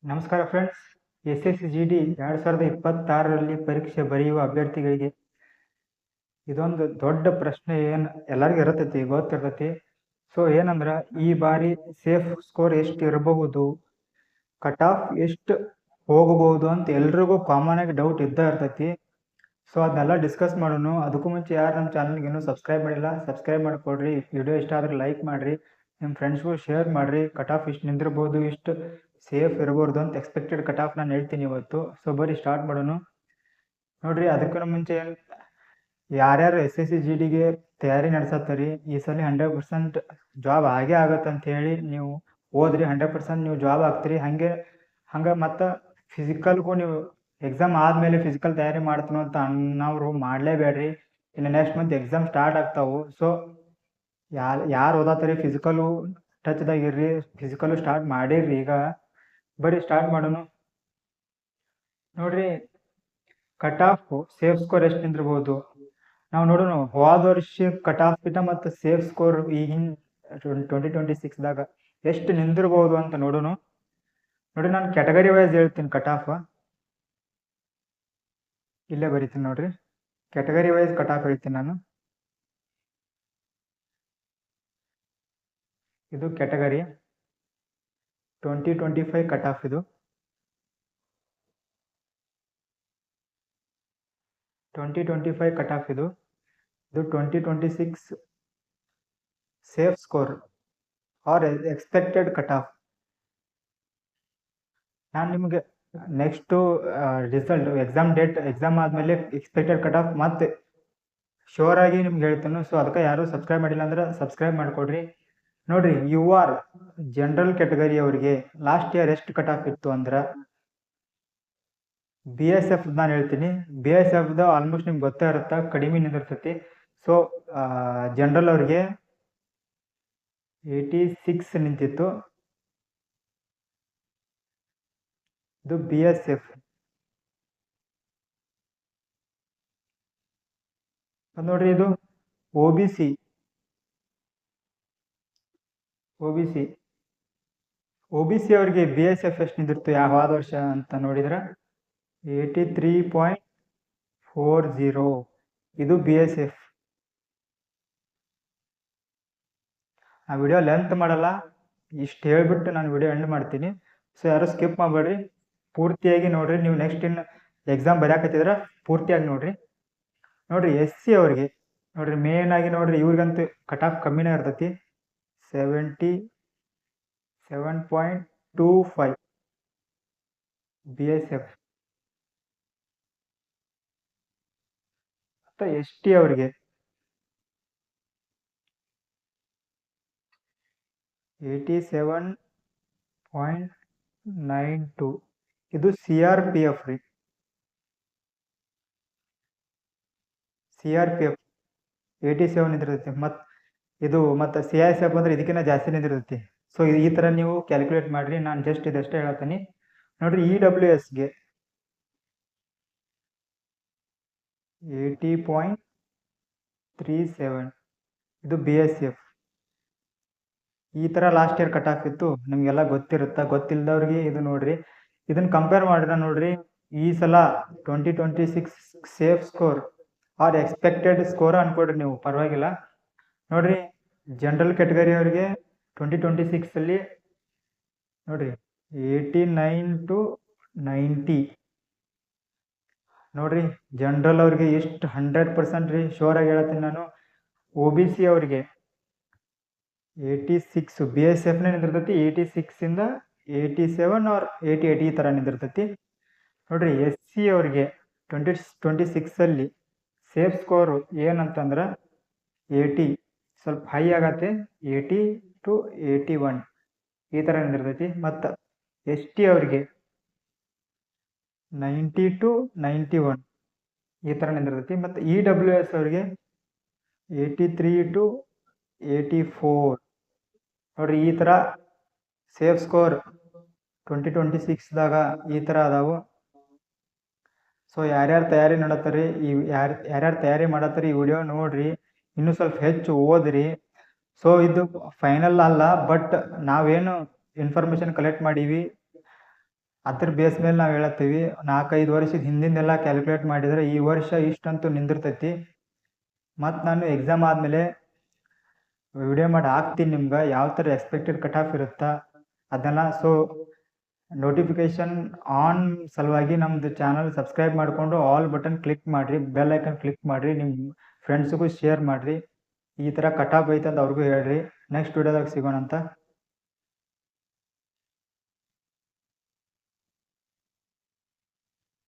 ನಮಸ್ಕಾರ friends. SSGD 2026ರಲ್ಲಿ ಪರೀಕ್ಷೆ ಬರೆಯುವ ಅಭ್ಯರ್ಥಿಗಳಿಗೆ ಇದೊಂದು ದೊಡ್ಡ ಪ್ರಶ್ನೆ. ಎಲ್ಲರಿಗೂ ಇರತೈತಿ, ಗೊತ್ತಿರ್ತೈತಿ. ಸೊ ಏನಂದ್ರೆ, ಈ ಬಾರಿ ಸೇಫ್ ಸ್ಕೋರ್ ಎಷ್ಟು ಇರಬಹುದು, ಕಟ್ ಆಫ್ ಎಷ್ಟು ಹೋಗಬಹುದು ಅಂತ ಎಲ್ರಿಗೂ ಕಾಮನ್ ಆಗಿ ಡೌಟ್ ಇದ್ದ ಇರ್ತೈತಿ. ಸೊ ಅದನ್ನೆಲ್ಲ ಡಿಸ್ಕಸ್ ಮಾಡೋಣ. ಅದಕ್ಕೂ ಮುಂಚೆ ಯಾರು ನಮ್ಮ ಚಾನಲ್ಗೆ ಇನ್ನೂ ಸಬ್ಸ್ಕ್ರೈಬ್ ಮಾಡಿಲ್ಲ, ಸಬ್ಸ್ಕ್ರೈಬ್ ಮಾಡಿಕೊಡ್ರಿ. ವಿಡಿಯೋ ಇಷ್ಟ ಆದರೆ ಲೈಕ್ ಮಾಡಿರಿ, ನಿಮ್ಮ ಫ್ರೆಂಡ್ಸ್ಗೂ ಶೇರ್ ಮಾಡಿರಿ. ಕಟ್ ಆಫ್ ಇಷ್ಟು ನಿಂದಿರ್ಬೋದು, ಇಷ್ಟು ಸೇಫ್ ಇರಬಹುದು ಅಂತ ಎಕ್ಸ್ಪೆಕ್ಟೆಡ್ ಕಟ್ ಆಫ್ ನಾನು ಹೇಳ್ತೀನಿ ಇವತ್ತು. ಸೊ ಬರೀ ಸ್ಟಾರ್ಟ್ ಮಾಡೋಣ. ನೋಡ್ರಿ, ಅದಕ್ಕೂ ಮುಂಚೆ ಯಾರ್ಯಾರು SSGDಗೆ ತಯಾರಿ ನಡೆಸತ್ತರಿ, ಈ ಸಲ 100% ಜಾಬ್ ಆಗೇ ಆಗತ್ತಂತ ಹೇಳಿ ನೀವು ಓದ್ರಿ. 100% ನೀವು ಜಾಬ್ ಆಗ್ತೀರಿ. ಹಂಗೆ ಮತ್ತು ಫಿಸಿಕಲ್ಗೂ ನೀವು ಎಕ್ಸಾಮ್ ಆದಮೇಲೆ ಫಿಸಿಕಲ್ ತಯಾರಿ ಮಾಡ್ತೀನೋ ಅಂತ ಅನ್ನೋರು ಮಾಡಲೇಬೇಡ್ರಿ. ಇನ್ನು ನೆಕ್ಸ್ಟ್ ಮಂತ್ ಎಕ್ಸಾಮ್ ಸ್ಟಾರ್ಟ್ ಆಗ್ತಾವೆ. ಸೊ ಯಾರು ಓದತ್ತರಿ ಫಿಸಿಕಲು ಟಚ್ದಾಗಿರ್ರಿ, ಫಿಸಿಕಲು ಸ್ಟಾರ್ಟ್ ಮಾಡಿರ್ರಿ. ಈಗ ಬರೀ ಸ್ಟಾರ್ಟ್ ಮಾಡೋಣ. ನೋಡ್ರಿ, ಕಟ್ ಆಫ್ ಸೇಫ್ ಸ್ಕೋರ್ ಎಷ್ಟು ನಿಂದಿರ್ಬೋದು ನಾವು ನೋಡೋಣ. ಹೋದ ವರ್ಷ ಕಟ್ ಆಫ್ ಬಿಟ್ಟ ಮತ್ತು ಸೇಫ್ ಸ್ಕೋರ್ ಈಗಿನ 2026ದಾಗ ಎಷ್ಟು ನಿಂದಿರ್ಬೋದು ಅಂತ ನೋಡೋಣ. ನೋಡ್ರಿ, ನಾನು ಕ್ಯಾಟಗರಿ ವೈಸ್ ಹೇಳ್ತೀನಿ. ಕಟ್ ಆಫ್ ಇಲ್ಲೇ ಬರೀತೀನಿ ನೋಡ್ರಿ. ಕ್ಯಾಟಗರಿ ವೈಸ್ ಕಟ್ ಆಫ್ ಹೇಳ್ತೀನಿ ನಾನು. ಇದು ಕ್ಯಾಟಗರಿ 2025 ಕಟ್ ಆಫ್. ಇದು 2025 ಕಟ್ ಆಫ್. ಇದು 2026 safe score or expected cut off. ನಾನು ನಿಮಗೆ next result, exam date, exam ಆದಮೇಲೆ ಎಕ್ಸ್ಪೆಕ್ಟೆಡ್ ಕಟ್ ಆಫ್ ಮತ್ತೆ ಶೋರ್ ಆಗಿ ನಿಮ್ಗೆ ಹೇಳ್ತೇನೆ. ಸೊ ಅದಕ್ಕೆ ಯಾರು ಸಬ್ಸ್ಕ್ರೈಬ್ ಮಾಡಿಲ್ಲ ಅಂದ್ರೆ ಸಬ್ಸ್ಕ್ರೈಬ್ ಮಾಡಿಕೊಡ್ರಿ. ನೋಡ್ರಿ, UR ಜನರಲ್ ಕ್ಯಾಟಗರಿ ಅವರಿಗೆ ಲಾಸ್ಟ್ ಇಯರ್ ಎಷ್ಟು ಕಟ್ ಆಫ್ ಇತ್ತು ಅಂದ್ರೆ, BSF ನಾನು ಹೇಳ್ತೀನಿ. BSFದ ಆಲ್ಮೋಸ್ಟ್ ನಿಮ್ಗೆ ಗೊತ್ತೇ ಇರುತ್ತೆ, ಕಡಿಮೆ ನಿಂದಿರ್ತೈತಿ. ಸೊ ಜನರಲ್ ಅವ್ರಿಗೆ 86 ನಿಂತಿತ್ತು. ಇದು BSF. ನೋಡ್ರಿ, ಇದು OBC ಅವ್ರಿಗೆ BSF ಎಷ್ಟು ನಿಂತಿರ್ತು ಯಾವಾದ ವರ್ಷ ಅಂತ ನೋಡಿದ್ರೆ 83.40. ಇದು BSF. ಆ ವಿಡಿಯೋ ಲೆಂತ್ ಮಾಡಲ್ಲ, ಇಷ್ಟು ಹೇಳ್ಬಿಟ್ಟು ನಾನು ವಿಡಿಯೋ ಎಂಡ್ ಮಾಡ್ತೀನಿ. ಸೊ ಯಾರು ಸ್ಕಿಪ್ ಮಾಡಬೇಡ್ರಿ, ಪೂರ್ತಿಯಾಗಿ ನೋಡ್ರಿ. ನೀವು ನೆಕ್ಸ್ಟ್ ಇನ್ನು ಎಕ್ಸಾಮ್ ಬರೆಯಾಕತ್ತಿದ್ರೆ ಪೂರ್ತಿಯಾಗಿ ನೋಡ್ರಿ. SC ಅವ್ರಿಗೆ ನೋಡ್ರಿ, ಮೇನ್ ಆಗಿ ನೋಡ್ರಿ, ಇವ್ರಿಗಂತೂ ಕಟ್ ಆಫ್ ಕಮ್ಮಿನೇ ಇರ್ತೈತಿ. 77.25 BSF. ಮತ್ತು ST ಅವ್ರಿಗೆ 87.92. ಇದು CRPF ರೀ. CRPF 87 ನಿಂದಿರ್ತೈತಿ. ಮತ್ತು CISF ಅಂದ್ರೆ ಇದಕ್ಕಿಂತ ಜಾಸ್ತಿ ನಿಂದಿರ್ತೈತಿ. ಸೊ ಈ ಥರ ನೀವು ಕ್ಯಾಲ್ಕುಲೇಟ್ ಮಾಡಿರಿ. ನಾನು ಜಸ್ಟ್ ಇದಷ್ಟೇ ಹೇಳ್ತೀನಿ. ನೋಡ್ರಿ, EWSಗೆ 80.37. ಇದು BSF. ಈ ಥರ ಲಾಸ್ಟ್ ಇಯರ್ ಕಟ್ ಆಫ್ ಇತ್ತು, ನಿಮಗೆಲ್ಲ ಗೊತ್ತಿರುತ್ತೆ. ಗೊತ್ತಿಲ್ಲದವ್ರಿಗೆ ಇದು ನೋಡ್ರಿ, ಇದನ್ನು ಕಂಪೇರ್ ಮಾಡಿದ್ರೆ ನೋಡ್ರಿ, ಈ ಸಲ 2026 safe score or expected score ಅನ್ಕೊಡ್ರಿ ನೀವು, ಪರವಾಗಿಲ್ಲ. ನೋಡ್ರಿ, ಜನರಲ್ ಕ್ಯಾಟಗರಿ ಅವರಿಗೆ 2026ಅಲ್ಲಿ ನೋಡ್ರಿ 89 to 90. ನೋಡ್ರಿ, ಜನರಲ್ ಅವ್ರಿಗೆ ಎಷ್ಟು 100% ರೀ, ಶೋರ್ ಆಗಿ ಹೇಳ್ತೀನಿ ನಾನು. OBC ಅವ್ರಿಗೆ 86. BSFನೇ ನಿಂದಿರ್ತೈತಿ 86ಇಂದ 87 ಆರ್ 88 ಈ ಥರ ನಿಂದಿರ್ತೈತಿ. ನೋಡ್ರಿ, SC ಅವ್ರಿಗೆ 2026ಅಲ್ಲಿ ಸೇಫ್ ಸ್ಕೋರು ಏನಂತಂದ್ರೆ 80, ಸ್ವಲ್ಪ ಹೈ ಆಗತ್ತೆ, 80 to 81 ಈ ಥರ ನಿಂದಿರ್ತೈತಿ. ಮತ್ತು ST ಅವ್ರಿಗೆ 90 to 91 ಈ ಥರ ನಿಂದಿರ್ತೈತಿ. ಮತ್ತು EWS ಅವ್ರಿಗೆ 83 to 84. ನೋಡ್ರಿ, ಈ ಥರ ಸೇಫ್ ಸ್ಕೋರ್ 2026ದಾಗ ಈ ಥರ ಅದಾವು. ಸೊ ಯಾರ್ಯಾರು ತಯಾರಿ ಮಾಡತ್ತಾರೆ, ಯಾರ್ಯಾರು ತಯಾರಿ ಮಾಡತ್ತಾರೆ ಈ ವಿಡಿಯೋ ನೋಡ್ರಿ, ಇನ್ನೂ ಸ್ವಲ್ಪ ಹೆಚ್ಚು ಓದ್ರಿ. ಸೊ ಇದು ಫೈನಲ್ ಅಲ್ಲ, ಬಟ್ ನಾವೇನು ಇನ್ಫಾರ್ಮೇಷನ್ ಕಲೆಕ್ಟ್ ಮಾಡೀವಿ ಅದ್ರ ಬೇಸ್ ಮೇಲೆ ನಾವು ಹೇಳತ್ತೀವಿ. 4-5 ವರ್ಷದ ಹಿಂದಿಂದೆಲ್ಲ ಕ್ಯಾಲ್ಕುಲೇಟ್ ಮಾಡಿದರೆ ಈ ವರ್ಷ ಇಷ್ಟಂತೂ ನಿಂದಿರ್ತೈತಿ. ಮತ್ತು ನಾನು ಎಕ್ಸಾಮ್ ಆದಮೇಲೆ ವಿಡಿಯೋ ಮಾಡಿ ಹಾಕ್ತೀನಿ ನಿಮ್ಗೆ ಯಾವ ಥರ ಎಕ್ಸ್ಪೆಕ್ಟೆಡ್ ಕಟ್ ಆಫ್ ಇರುತ್ತಾ ಅದನ್ನು. ಸೊ ನೋಟಿಫಿಕೇಶನ್ ಆನ್ ಸಲುವಾಗಿ ನಮ್ಮದು ಚಾನಲ್ ಸಬ್ಸ್ಕ್ರೈಬ್ ಮಾಡಿಕೊಂಡು ಆಲ್ ಬಟನ್ ಕ್ಲಿಕ್ ಮಾಡಿರಿ, ಬೆಲ್ ಐಕನ್ ಕ್ಲಿಕ್ ಮಾಡಿರಿ, ನಿಮ್ಮ ಫ್ರೆಂಡ್ಸ್ಗೂ ಶೇರ್ ಮಾಡಿರಿ. ಈ ಥರ ಕಟ್ ಆಫ್ ಐತೆ ಅಂತ ಅವ್ರಿಗೂ ಹೇಳ್ರಿ. ನೆಕ್ಸ್ಟ್ ವಿಡಿಯೋದಾಗ ಸಿಗೋಣ ಅಂತ.